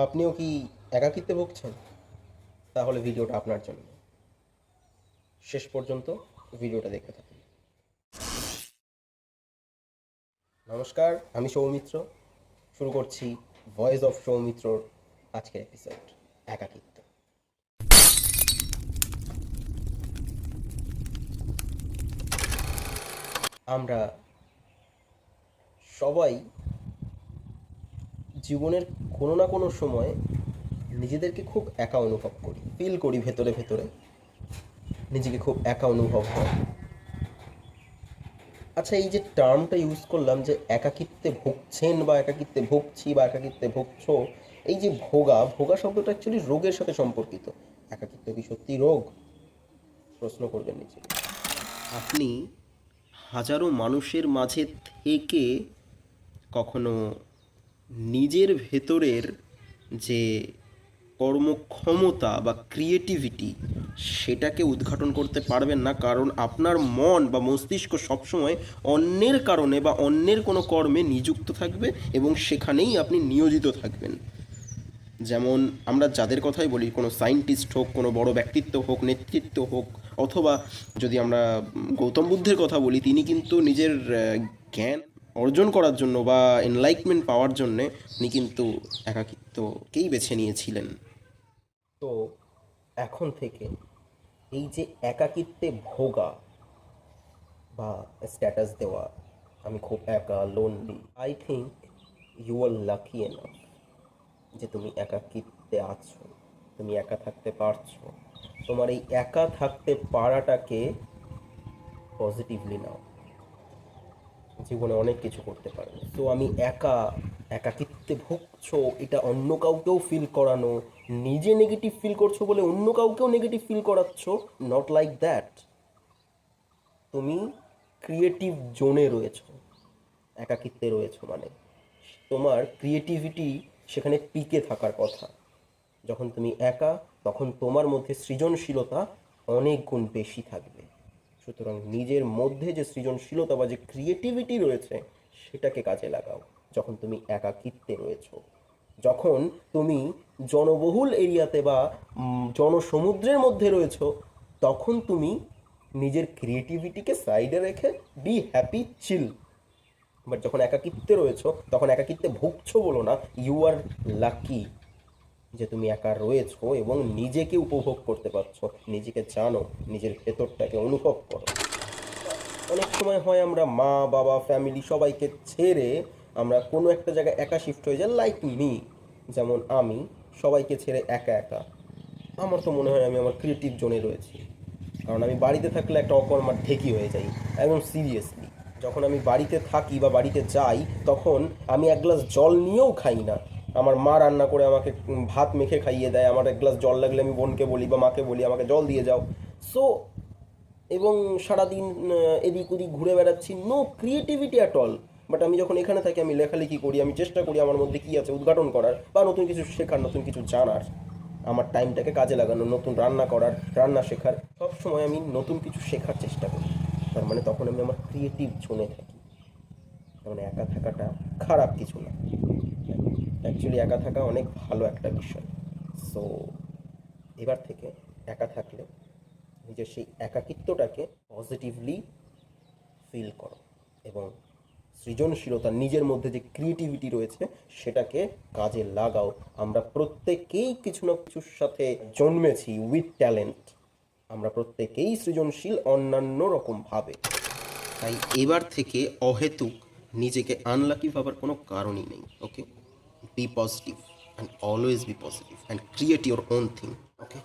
আপনিও কি একাকিত্বে ভুগছেন? তাহলে ভিডিওটা আপনার জন্য। শেষ পর্যন্ত ভিডিওটা দেখতে থাকুন। নমস্কার, আমি সৌমিত্র। শুরু করছি ভয়েস অফ সৌমিত্রর আজকের এপিসোড, একাকিত্ব। আমরা সবাই জীবনের কোনো না কোনো সময় নিজেদেরকে খুব একা অনুভব করি, ফিল করি ভেতরে ভেতরে নিজেকে খুব একা অনুভব হয়। আচ্ছা, এই যে টার্মটা ইউজ করলাম যে একাকিত্বে ভুগছেন বা একাকিত্বে ভুগছি বা একাকিত্বে ভুগছো, এই যে ভোগা ভোগা শব্দটা অ্যাকচুয়ালি রোগের সাথে সম্পর্কিত। একাকিত্ব কি সত্যি রোগ? প্রশ্ন করবেন নিজে। আপনি হাজারো মানুষের মাঝে থেকে কখনো নিজের ভেতরের যে কর্মক্ষমতা বা ক্রিয়েটিভিটি সেটাকে উদ্ঘাটন করতে পারবেন না, কারণ আপনার মন বা মস্তিষ্ক সবসময় অন্যের কারণে বা অন্যের কোনো কর্মে নিযুক্ত থাকবে এবং সেখানেই আপনি নিয়োজিত থাকবেন। যেমন আমরা যাদের কথাই বলি, কোনো সায়েন্টিস্ট হোক, কোনো বড় ব্যক্তিত্ব হোক, নেতৃত্ব হোক, অথবা যদি আমরা গৌতম বুদ্ধের কথা বলি, তিনি কিন্তু নিজের জ্ঞান অর্জন করার জন্য বা এনলাইটমেন্ট পাওয়ার জন্যে তিনি কিন্তু একাকিত্বকেই বেছে নিয়েছিলেন। তো এখন থেকে এই যে একাকিত্বে ভোগা বা স্ট্যাটাস দেওয়া, আমি খুব একা, lonely, I think you are lucky enough যে তুমি একাকিত্বে আছো, তুমি একা থাকতে পারছো। তোমার এই একা থাকতে পারাটাকে পজিটিভলি নাও, জীবনে অনেক কিছু করতে পারবে। তো আমি একাকিত্বে ভুগছো এটা অন্য কাউকেও ফিল করানো, নিজে নেগেটিভ ফিল করছো বলে অন্য কাউকেও নেগেটিভ ফিল করাচ্ছ, নট লাইক দ্যাট। তুমি ক্রিয়েটিভ জোনে রয়েছো, একাকিত্বে রয়েছো মানে তোমার ক্রিয়েটিভিটি সেখানে পিকে থাকার কথা। যখন তুমি একা, তখন তোমার মধ্যে সৃজনশীলতা অনেক গুণ বেশি থাকবে। সুতরাং নিজের মধ্যে যে সৃজনশীলতা বা যে ক্রিয়েটিভিটি রয়েছে সেটাকে কাজে লাগাও যখন তুমি একাকিত্বে রয়েছো। যখন তুমি জনবহুল এরিয়াতে বা জনসমুদ্রের মধ্যে রয়েছো, তখন তুমি নিজের ক্রিয়েটিভিটিকে সাইডে রেখে বি হ্যাপি, চিল। বাট যখন একাকিত্বে রয়েছো, তখন একাকিত্বে ভুগছো বলো না, ইউ আর লাকি যে তুমি একা রয়েছো এবং নিজেকে উপভোগ করতে পারছো, নিজেকে জানো, নিজের ভেতরটাকে অনুভব করো। অনেক সময় হয় আমরা মা বাবা ফ্যামিলি সবাইকে ছেড়ে আমরা কোনো একটা জায়গায় একা শিফট হয়ে যাই, লাইক মি। যেমন আমি সবাইকে ছেড়ে একা একা, আমার তো মনে হয় আমি আমার ক্রিয়েটিভ জোনে রয়েছি। কারণ আমি বাড়িতে থাকলে একটা অকর্মার ঢেকি হয়ে যাই, একদম সিরিয়াসলি। যখন আমি বাড়িতে থাকি বা বাড়িতে যাই, তখন আমি এক গ্লাস জল নিয়েও খাই না। আমার মা রান্না করে আমাকে ভাত মেখে খাইয়ে দেয়, আমার এক গ্লাস জল লাগলে আমি বোনকে বলি বা মাকে বলি আমাকে জল দিয়ে যাও। সো এবং সারাদিন এদিক ওদিক ঘুরে বেড়াচ্ছি, no creativity at all. But আমি যখন এখানে থাকি, আমি লেখালেখি করি, আমি চেষ্টা করি আমার মধ্যে কী আছে উদ্ঘাটন করার বা নতুন কিছু শেখার, নতুন কিছু জানার, আমার টাইমটাকে কাজে লাগানো, নতুন রান্না করার, রান্না শেখার। সব সময় আমি নতুন কিছু শেখার চেষ্টা করি। তার মানে তখন আমি আমার ক্রিয়েটিভ জোনে থাকি। তার মানে একা থাকাটা খারাপ কিছু না, অ্যাকচুয়ালি একা থাকা অনেক ভালো একটা বিষয়। সো এবার থেকে একা থাকলে নিজের সেই একাকিত্বটাকে পজিটিভলি ফিল করো এবং সৃজনশীলতা, নিজের মধ্যে যে ক্রিয়েটিভিটি রয়েছে সেটাকে কাজে লাগাও। আমরা প্রত্যেকেই কিছু না কিছুর সাথে জন্মেছি উইথ ট্যালেন্ট, আমরা প্রত্যেকেই সৃজনশীল অন্যান্য রকমভাবে। তাই এবার থেকে অহেতুক নিজেকে আনলাকি ভাবার কোনো কারণই নেই। Okay, be positive and always be positive and create your own thing. Okay.